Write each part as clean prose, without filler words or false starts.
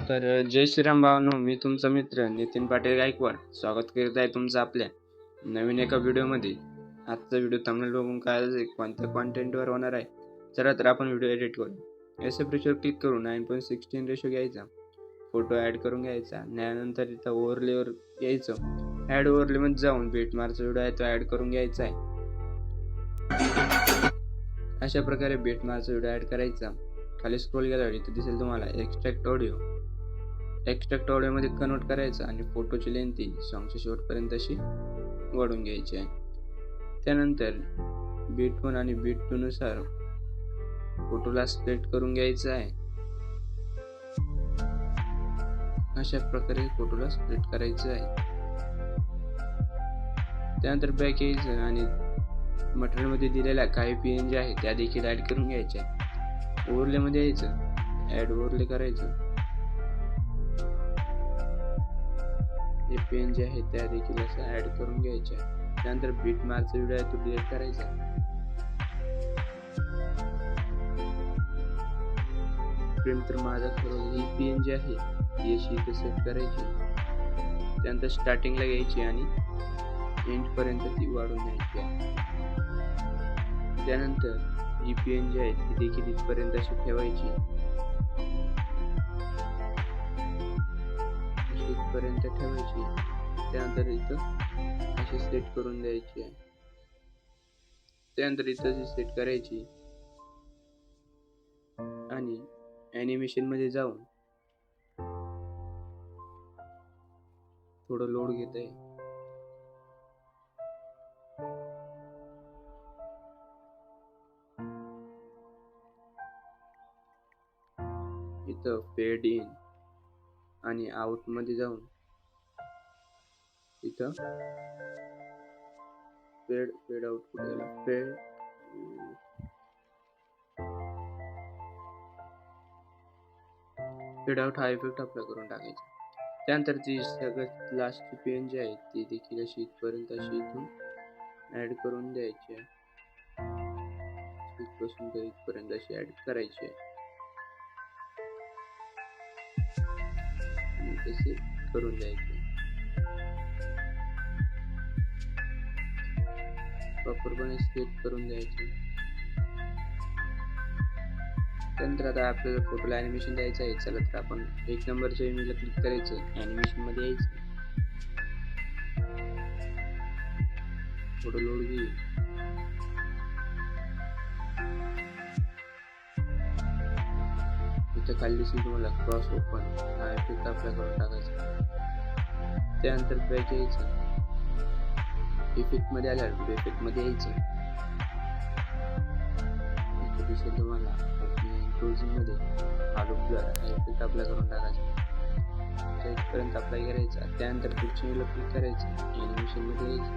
जय श्रीराम भावांनो, मी तुमचा मित्र नितीन पाटील गायकवाड स्वागत करीत आहे तुमचं आपल्या नवीन एका व्हिडिओमध्ये। आजचा व्हिडिओ थंबनेल बघून कळालं कोणत्या कंटेंटवर होणार आहे। चला तर आपण व्हिडिओ एडिट करू। एसएफरेशवर क्लिक करून 9.16 रेशो घ्यायचा, फोटो ॲड करून घ्यायचा। त्यानंतर इथं ओव्हरलेवर यायचं, ॲड ओव्हरलेमध्ये जाऊन बीटमार्कचा व्हिडिओ आहे तो ॲड करून घ्यायचा आहे। अशा प्रकारे बीटमार्कचा व्हिडिओ ॲड करायचा। खाली स्क्रोल केल्यावर इथे दिसेल तुम्हाला एक्स्ट्रॅक्ट ऑडिओ मध्ये कन्वर्ट करायचं आणि फोटोची लेंथ सॉंगच्या शेवटपर्यंत अशी वाढवून घ्यायची आहे। त्यानंतर बीट 1 आणि बीट 2 नुसार फोटोला स्प्लिट करून घ्यायचं आहे। अशा प्रकारे फोटोला स्प्लिट करायचं आहे। त्यानंतर बॅक यायचं आणि मटेरियल मध्ये दिलेल्या काही पीएनजी आहे त्या देखील ऍड करून घ्यायच्या। ओव्हरले मध्ये यायचं, ऍड ओव्हरले करायचं। हे पीएनजी आहे त्या देखील असं ऍड करून घ्यायच्या। त्यानंतर बीट मार्कचा व्हिडिओ आहे तो डिलीट करायचा। प्रिंटर माझा सर्व ही पीएनजी आहे ती अशी इथे सेट करायची। त्यानंतर स्टार्टिंगला घ्यायची आणि एंड पर्यंत ती वाढवून न्यायची आहे। त्यानंतर ही पीएनजी आहे ती देखील इथपर्यंत अशी ठेवायची, इथपर्यंत ठेवायची। त्यानंतर इथं अशी सेट करून द्यायची आहे। त्यानंतर इथं सेट करायची आणि ॲनिमेशन मध्ये जाऊन थोडं लोड घेत आहे। इथं फेड इन आणि आउट मध्ये जाऊन इथं फेड आउट फेड आउट हा इफेक्ट अप्लाय करून टाकायचा। त्यानंतर ती सगळ्यात लास्टची पीएनजी आहे ती देखील अशी इथपर्यंत अशी इथून ऍड करून द्यायची आहे। इथपासून तर इथपर्यंत अशी ऍड करायची आहे आणि तसे करून द्यायचे। प्रॉपरपणे सेट करून द्यायचे। त्यानंतर आता आपल्याला फोटोला ॲनिमेशन द्यायचं आहे। चला तर आपण 1 नंबरच्या इमेजला क्लिक करायचं, ॲनिमेशन मध्ये यायचं, थोडं लोड घेईल। इथं खाली दिसेल तुम्हाला क्रॉस ओपन हा इफेक्ट अप्लाय करून टाकायचा। त्यानंतर बॅक यायचं, इफेक्ट मध्ये आल्यावर व्हिडिओ इफेक्ट मध्ये यायचं। इथं दिसेल तुम्हाला क्लोजिंग मध्ये हालो ब्लर हा इफेक्ट अप्लाय करून टाकायचा, इथपर्यंत अप्लाय करायचा। त्यानंतर पुढच्या वेळेला क्लिक करायचं, ॲनिमेशन मध्ये यायचं,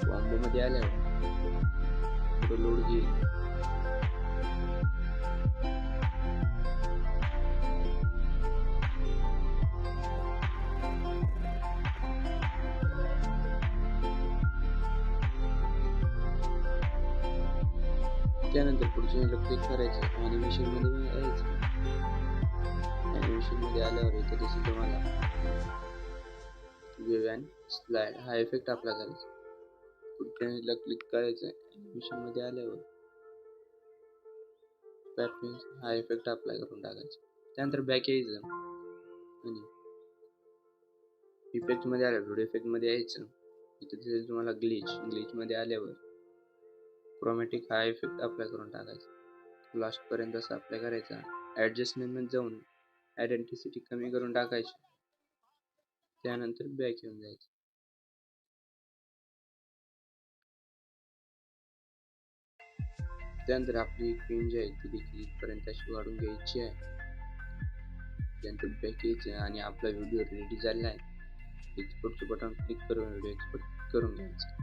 कॉम्बो मध्ये आल्यावर थोडं लोड घेईल। त्यानंतर पुढच्या वेळेला क्लिक करायचं, ॲनिमेशन मध्ये यायचं। ॲनिमेशन मध्ये आल्यावर इथे दिसेल तुम्हाला वेव्ह अँड स्लाइड हा इफेक्ट अप्लाय करायचा। पुढच्या वेळेला क्लिक करायचं, ॲनिमेशन मध्ये आल्यावर पॅटर्न हा इफेक्ट अप्लाय करून टाकायचा। त्यानंतर बॅक यायचं आणि इफेक्ट मध्ये आल्यावर व्हिडिओ इफेक्ट मध्ये यायचं। इथे दिसेल तुम्हाला ग्लिच मध्ये आल्यावर क्रोमॅटिक हा इफेक्ट अप्लाय करून टाकायचा। लास्ट पर्यंत असं अप्लाय करायचा। ऍडजस्टमेंट मध्ये जाऊन आयडेंटिसिटी कमी करून टाकायची। त्यानंतर बॅक येऊन जायचं। त्यानंतर आपली पीएनजी आहे ती देखील इथपर्यंत अशी वाढून घ्यायची आहे। त्यानंतर बॅक यायचं आणि आपला व्हिडिओ रेडी झालेला आहे। एक्सपोर्टचे बटन क्लिक करून व्हिडिओ एक्सपोर्ट करून घ्यायचं।